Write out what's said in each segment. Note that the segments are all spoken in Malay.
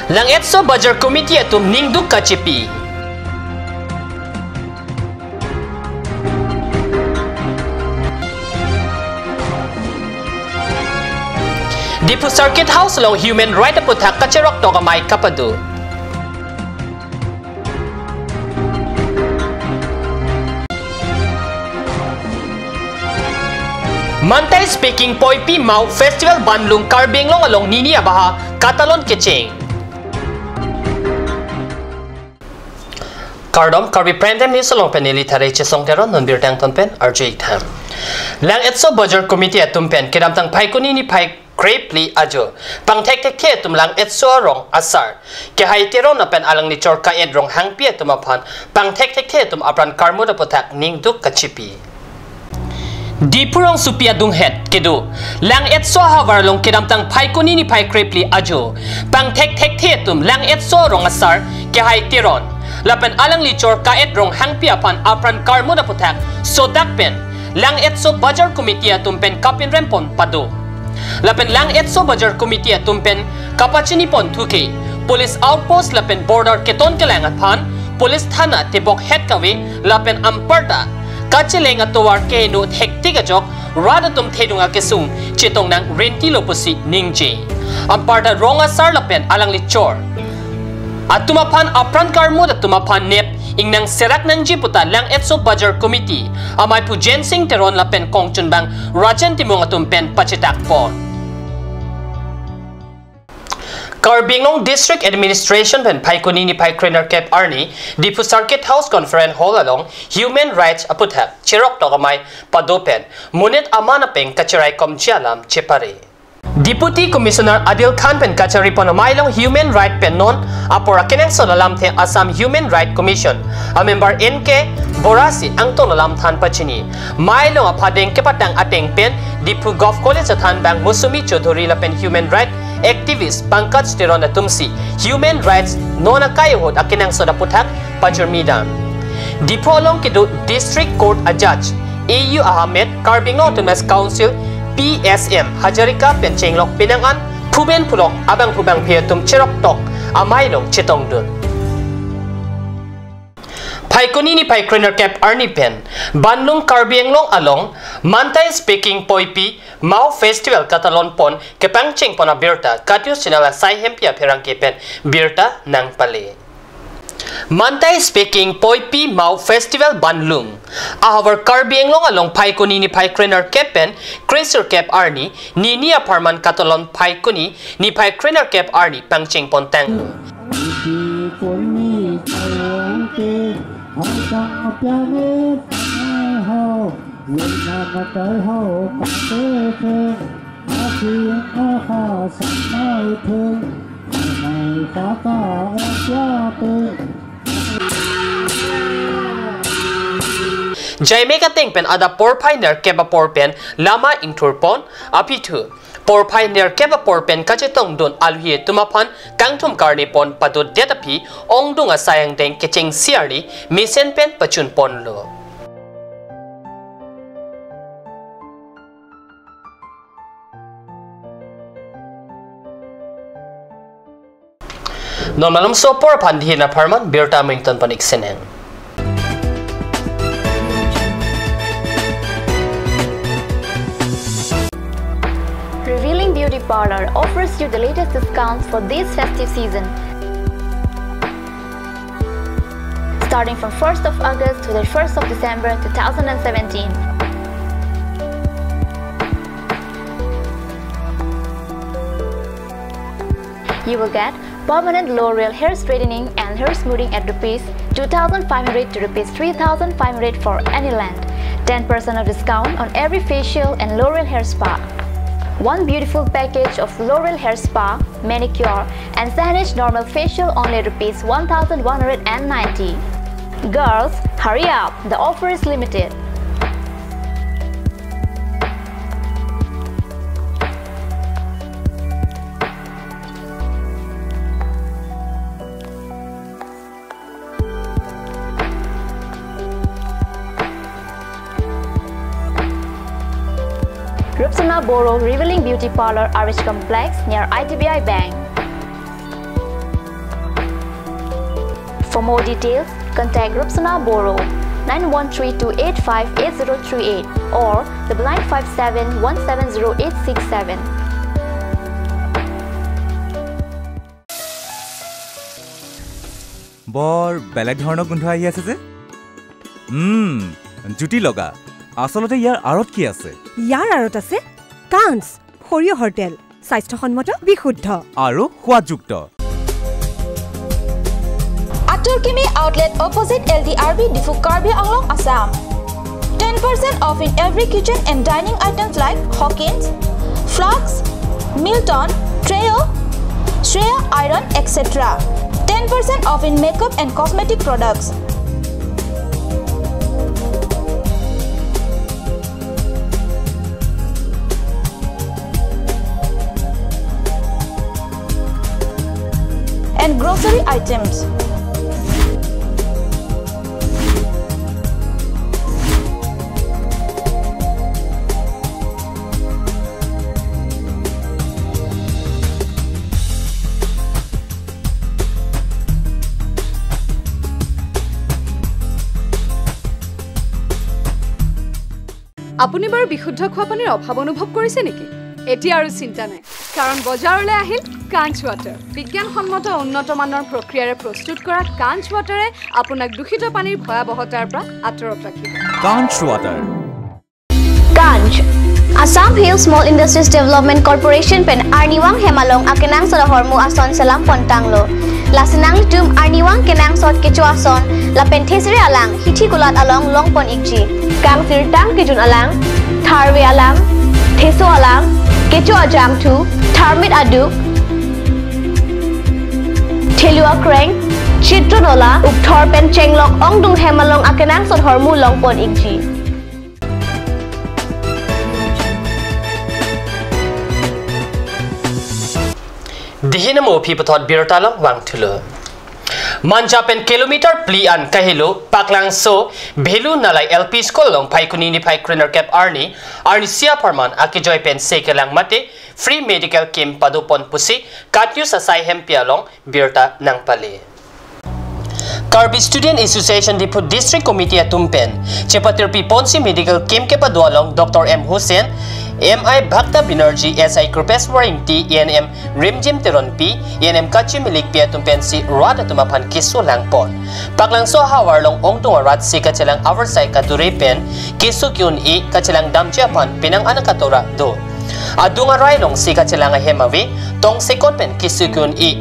Lang etso Bajar Committee atum ningduk kachipi. Dipu Circuit House long human right aputak kachirok to kamay kapadu. Mantay speaking Poipi Mau Festival Banlung Karbi long along Nini Abaha Katalon Kiching. Kardom Karbi Prendem ni salong penili taray chisong teron non birtang tonpen RJ Tham. Lang etso Bajar Committee atumpen kidamtang pai kunini pai Grapely ajo pang tek tek tumlang etso rong asar ke hai tero na pen alang ni chorka edrong hangpie tumapan pang tek tum apran karmo da potak ning duk kachipi. Dipurong supia dung het kedu lang etso havar long kidamtang pai kunini pai Grapely ajo pang tek tum lang etso rong asar ke hai teron lapen alang li chorka edrong hangpie pan apran karmo da potak sodak pen lang etso Bajar Committee tumpen kapin rempon padu. Lapen lang etso Bajar Committee tumpen kapachini pon thuke police outpost lapen border keton kelang athan police thana tebok het kawe lapen amparta kacheleng atowar ke no hektik ajok rada tum thedunga kesung chitong nang renti lopusi ningje amparta ronga sar lapen alang lichor atumapan apran karmo atumapan nep ingnang serak nang jiputa lang etso Bajar Committee amay pu jensing teron lapen kongchun bang rajan timong atumpen pachitak pon. Karbinglong District Administration pen pai kunini pai Krener Cap Arni Dipu Circuit House Conference Hall along Human Rights aputhak chirok tokamay padopen munit amana peng kachiray komchialam chepare. Deputy Commissioner Adil Khan pen kachari panamaylang Human Right pen non apora kineng sonalam the Assam Human Right Commission a member NK Borasi ang tonalam than pachini mailong apadeng kepatang ateng pen Dipu Golf College athan bang Musumi Chaudhuri la pen Human Right activist Pankaj Tiron atumsi Human Rights non akayod akinang soda puthak pajurmidam Dipu along kidu District Court a judge AU Ahmed Karbinglong Autonomous Council PSM Hajarika Penchenglok Pinangan Puben Pulok Abang Pubang Pietum Chirok Tok Amailong Chitong Dun Pai kunini pai Krener Cap Arni Pen Banlung Karbienglong along Mantay speaking Poipi Mau Festival Katalon Pon Kepang Ching Pona Birta Katius Sinala Sai Hempia Perang Kepen Birta Nang Pale Mantay speaking Poipi Mau Festival Banlung Ahover Karbienglong along pai kunini pai Krener Kepen Kreser Cap Arni Nini Aparman Katalon pai kuni ni pai Krener Cap Arni Pangching Pontang Jaime kating pen ada porpainer keba porpen lama inturpon apitu porpainer keba porpen kachetong don alhie tumapan kangtum karni pon padut detapi ongdunga sayang deng kecheng siarli misen pen pachun pon lo normalam sopor pandhi na parman birta mington panik senen. Revealing Beauty Parlor offers you the latest discounts for this festive season. Starting from 1st of August to the 1st of December 2017. You will get permanent L'Oreal hair straightening and hair smoothing at Rs 2,500 to Rs 3,500 for any length. 10% of discount on every facial and L'Oreal hair spa. One beautiful package of L'Oreal hair spa, manicure and Sanesh normal facial only Rs 1,190. Girls, hurry up! The offer is limited. Rupsana Boro Revealing Beauty Parlor RH Complex near ITBI Bank. For more details, contact Rupsana Boro 9132858038 or 957170867. বৰ বেলেগ ধৰণৰ গোন্ধ আহি আছে যে জুটি লগা আসলতে ইয়াৰ আৰত কি আছে ইয়াৰ আৰত আছে কাঞ্চ সৰিয়হৰ তেল স্বাস্থ্যসন্মত বিশুদ্ধ আৰু সোৱাদযুক্ত Aturkimi outlet opposite LDRB Difu Karbi Anglong Assam 10% off in every kitchen and dining items like Hawkins, Flax, Milton, Treo, Shreya Iron, etc. 10% off in makeup and cosmetic products. And grocery items. আপুনি বাৰু বিশুদ্ধ খোৱা পানীৰ অভাৱ অনুভৱ কৰিছে নেকি এতিয়া আৰু চিন্তা নাই কাৰণ বজাৰলৈ আহিল কাঞ্চ ৱাটাৰ বিজ্ঞানসন্মত উন্নত মানৰ প্ৰক্ৰিয়াৰে প্ৰস্তুত কৰা কাঞ্চ ৱাটাৰে আপোনাক দূষিত পানীৰ ভয়াৱহতাৰ পৰা আঁতৰত ৰাখিব কাঞ্চ water Kanj Assam Hill Small Industries Development Corporation pen Arniwang Hemalong akenang salahormu ason selam pontanglo lasenang litum Arniwang kenang sot kecu ason la penthesire alang hithi kulat along longpon ikji kang sirtang kijun alang tharwe alang theso alang kecu ajam tu tharmit aduk thelua kreng chitronola ukthor pen chenglok ongdung Hemalong akenang sot hormu longpon ikji Dihina mo pipatot birtalong wang tulo. Manjapen kilometer plian kahilo paklang so belu nalay LP school long paikuni ni paikriner kep Arni siya parman akijoy pen sekelang mate free medical camp padupon pusi katyu sa sayhem pialong birta nang pali. Karbi Student Association Diput District Committee atumpen Chepatir Piponsi Medical Camp ke padualong Dr. M. Hussein MI Bhakta Binerji SI Krupes Waringti ENM Rimjim Teronpi ENM Kachi Milik Pia Tumpensi Rada Tumapan Kisu Langpon Paklang so hawarlong ong tungarat si kachelang Aversay Kaduripen Kisu Kyun I kachelang Damjapan Pinang Anakatora Do Adungaray long si kachelang Hemawi Tong Sekonpen Kisu Kyun I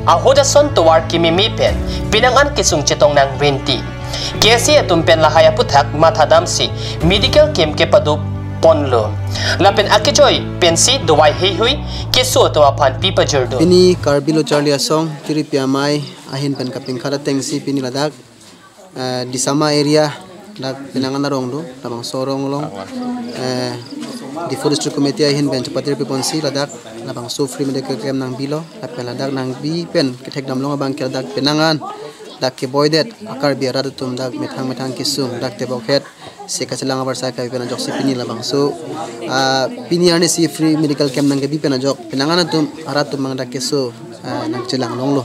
Ahodason tuwar kimimipen pinangan kisung citong ng 20 kesi atumpen lahaya putak matadamsi medical camp ke padu ponlo lapen akijoy pensi duwai hehui kisu tuwapan pipa jerdo ini karbilo charlie asong kiri piamai ahin pen kaping kada tengsi pini ladak di sama area dak pinangan narong do tamang sorong long di forestry committee ahin ben cepatir piponsi ladak labang so free medical camp nang bilo lapel ladak nang bi pen ketek damlong abang ladak penangan dak ke boydet akar biara tum dak metang kisung dak te bokhet se kacelang abar sa kai pen jok si pini labang so pini ane si free medical camp nang bi pen jok penangan tum aratum mang dak keso nang celang long lo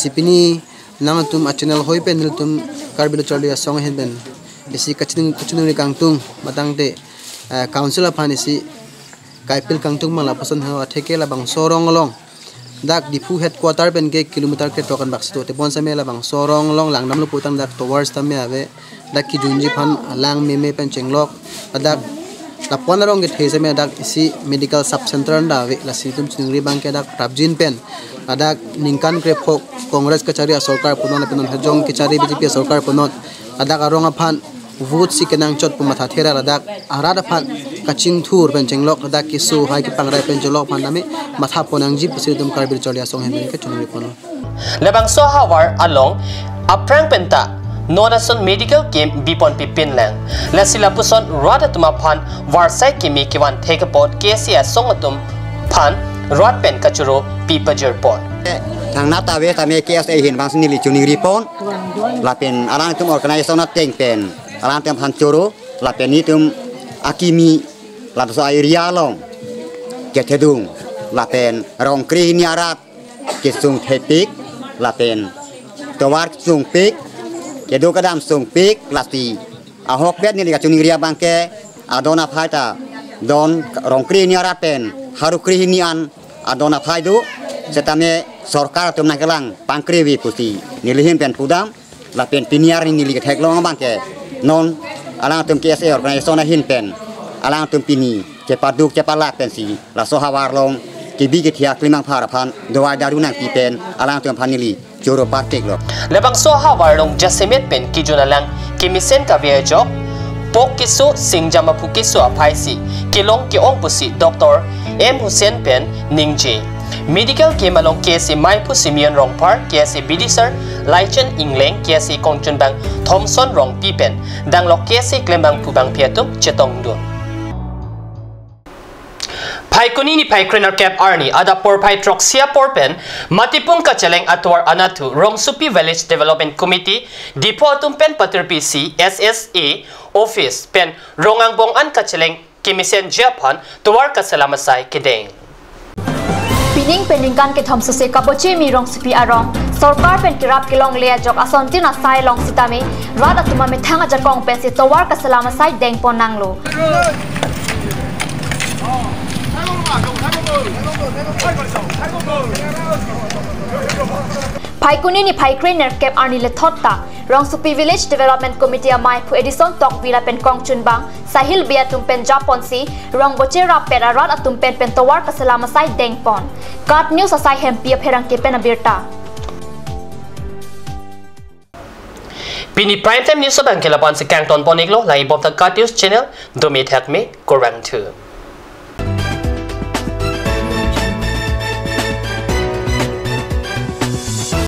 si pini nang tum a channel hoi pen tum karbilo charlie song hen ben isi kacung ni kangtung matang te council of Hanisi Kaipil Kangtung Mala Pasan Hawa Tekela Bang Sorong Long Dak Dipu headquarter Ben Gay kilometer ke tokan baksto te bon samela bang sorong long lang namlu putang dak towards tamme ave dak ki junji phan lang meme pen chenglok dak la ponarong ge these me dak isi medical sub center nda ave la situm chingri bang ke dak prabjin pen adak ningkan kre phok congress kachari sarkar punon penon hejong kachari bjp sarkar punot adak aronga phan vote si kenang chot pumatha thera radak arada phan kaching thur ben chenglok radak ki su hai ki pangrai pen jolok phan nami matha ponang ji pisidum karbil cholia song hen ke chunri pono lebang so hawar along aprang penta nonason medical camp bipon pipin lang la sila puson rada tuma phan warsai kimi kiwan take pot kesia songatum phan rod pen kachuro pipajer pon thang nata we tame KSA hin bang sini li chuni ripon la pen arang tum organization na teng pen arang tem han choro la pen ni tum akimi la so area long ketedung la pen rong kri ni arat kisung thepik la pen tawar sung pik kedo kadam sung pik lasti ahok bet ni ka chuning ria bangke adona phaita don rongkri ni arapen harukri ni an adona phaidu setame sorkar tum nakalang pangkri wi pusi nilihin pen pudam la pen piniar ni nili thek long bangke non alang tum KSA organisation hin pen alang tum pini cepaduk cepalak pensi la sohawar long kibi ketia klimang pharapan doa daru nang pipen alang tum panili joro partik lo lebang sohawar long jasemet pen kijunalang kimisen ka viajok pok kisu singjama pukisu apaisi kilong kiong pusi Dr. M. Hussein pen ningje medical kemalong KSA Maipu Simeon Rong Park KSA Bidisar Laichen Ingleng KSA Kongchun Bang Thomson Rong Pipen danglok KSA Klembang Pubang Piatuk Chetongdu Paikuni ni Paikrener Cap Arni ada por Paitrok Sia Porpen Matipung Kacheleng Atwar Anatu Rong Supi Village Development Committee Dipo Atumpen Patirpisi SSA Office Pen Rongang Bong An Kacheleng Kimisen Japan Tuwar Kasalamasay Kideng Pining peningkan ke thom suse kapoche mi rong supi arong sarkar pen kirap kilong lea jok asontin asai long sitame rada tuma me thanga jakong pen si towar ka salama sai deng pon nanglo Paikuni ni Paikrener Cap Arni le thotta Rong Supi Village Development Committee amai pu Edison Tok Vila pen Kongchun Bang Sahil Bia tumpen Japon si Rong Bochera Perarat atumpen pen towar kasalama sai dengpon Kat News asai hempi apherang ke pen abirta Pini Prime Time News sabang kelapan si Kangton Poniglo lai bom ta Kat News channel domit hak me korang tu